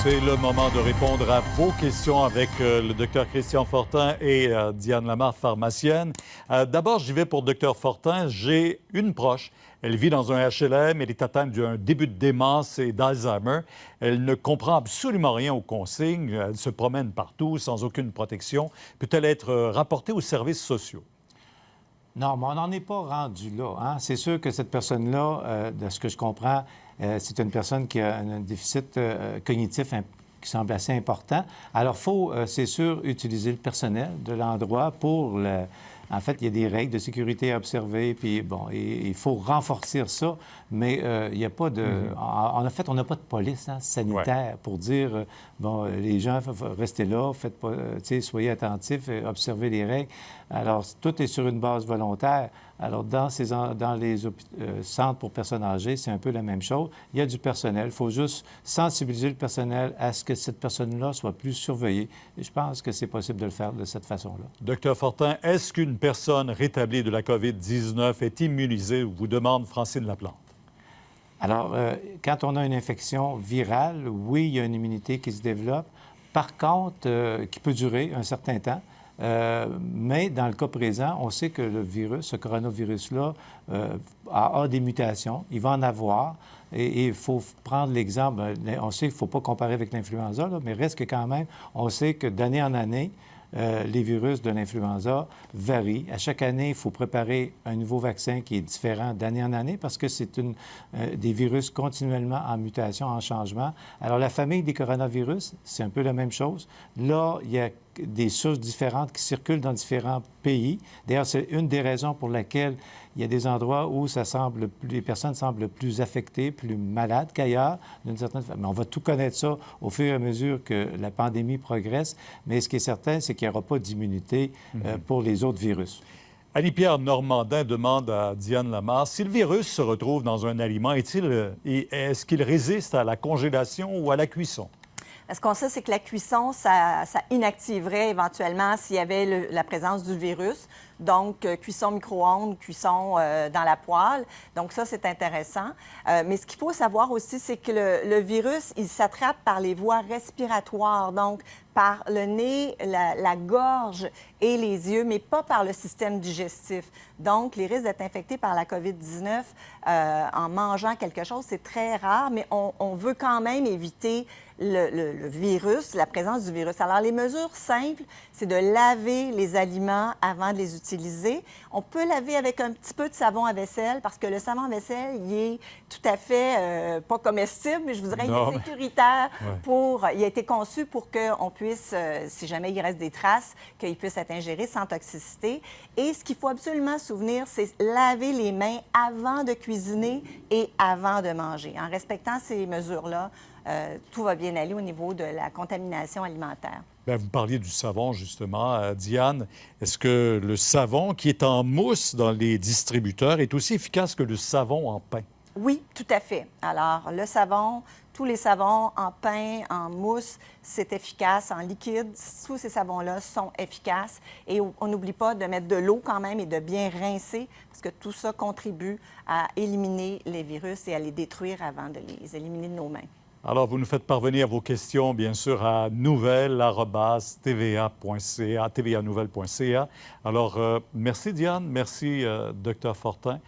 C'est le moment de répondre à vos questions avec le docteur Christian Fortin et Diane Lamar, pharmacienne. D'abord, j'y vais pour docteur Fortin. J'ai une proche. Elle vit dans un HLM. Elle est atteinte d'un début de démence et d'Alzheimer. Elle ne comprend absolument rien aux consignes. Elle se promène partout sans aucune protection. Peut-elle être rapportée aux services sociaux? Non, mais on n'en est pas rendu là. Hein? C'est sûr que cette personne-là, de ce que je comprends, c'est une personne qui a un déficit cognitif qui semble assez important. Alors, il faut, c'est sûr, utiliser le personnel de l'endroit pour le... En fait, il y a des règles de sécurité à observer, puis bon, il faut renforcer ça, mais il n'y a pas de... En fait, on n'a pas de police sanitaire pour dire, bon, les gens, restez là, faites pas, soyez attentifs, observez les règles. Alors, tout est sur une base volontaire. Alors, dans les centres pour personnes âgées, c'est un peu la même chose. Il y a du personnel. Il faut juste sensibiliser le personnel à ce que cette personne-là soit plus surveillée. Et je pense que c'est possible de le faire de cette façon-là. Docteur Fortin, est-ce qu'une personne rétablie de la COVID-19 est immunisée, vous demande Francine Laplante? Alors, quand on a une infection virale, oui, il y a une immunité qui se développe. Par contre, qui peut durer un certain temps. Mais dans le cas présent, on sait que le virus, ce coronavirus-là, a des mutations. Il va en avoir. Et il faut prendre l'exemple. On sait qu'il ne faut pas comparer avec l'influenza, mais reste que quand même, on sait que d'année en année, les virus de l'influenza varient. À chaque année, il faut préparer un nouveau vaccin qui est différent d'année en année parce que c'est des virus continuellement en mutation, en changement. Alors, la famille des coronavirus, c'est un peu la même chose. Là, il y a des sources différentes qui circulent dans différents pays. D'ailleurs, c'est une des raisons pour laquelle il y a des endroits où les personnes semblent plus affectées, plus malades qu'ailleurs, d'une certaine façon. Mais on va tout connaître ça au fur et à mesure que la pandémie progresse. Mais ce qui est certain, c'est qu'il n'y aura pas d'immunité pour les autres virus. Annie-Pierre Normandin demande à Diane Lamar, si le virus se retrouve dans un aliment, est-ce qu'il résiste à la congélation ou à la cuisson? Ce qu'on sait, c'est que la cuisson, ça inactiverait éventuellement s'il y avait la présence du virus. Donc, cuisson micro-ondes, cuisson dans la poêle. Donc, ça, c'est intéressant. Mais ce qu'il faut savoir aussi, c'est que le virus, il s'attrape par les voies respiratoires, donc par le nez, la gorge et les yeux, mais pas par le système digestif. Donc, les risques d'être infectés par la COVID-19 en mangeant quelque chose, c'est très rare, mais on veut quand même éviter le virus, la présence du virus. Alors, les mesures simples, c'est de laver les aliments avant de les utiliser. On peut laver avec un petit peu de savon à vaisselle parce que le savon à vaisselle, il est tout à fait pas comestible, mais je vous dirais qu'il est sécuritaire il a été conçu pour qu'on puisse, si jamais il reste des traces, qu'il puisse être ingéré sans toxicité. Et ce qu'il faut absolument se souvenir, c'est laver les mains avant de cuisiner et avant de manger. En respectant ces mesures-là, tout va bien aller au niveau de la contamination alimentaire. Bien, vous parliez du savon, justement. Diane, est-ce que le savon qui est en mousse dans les distributeurs est aussi efficace que le savon en pain? Oui, tout à fait. Alors, le savon, tous les savons en pain, en mousse, c'est efficace. En liquide, tous ces savons-là sont efficaces. Et on n'oublie pas de mettre de l'eau quand même et de bien rincer parce que tout ça contribue à éliminer les virus et à les détruire avant de les éliminer de nos mains. Alors, vous nous faites parvenir vos questions, bien sûr, à nouvelles@tva.ca, tvanouvelle.ca. Alors, merci Diane, merci Dr Fortin.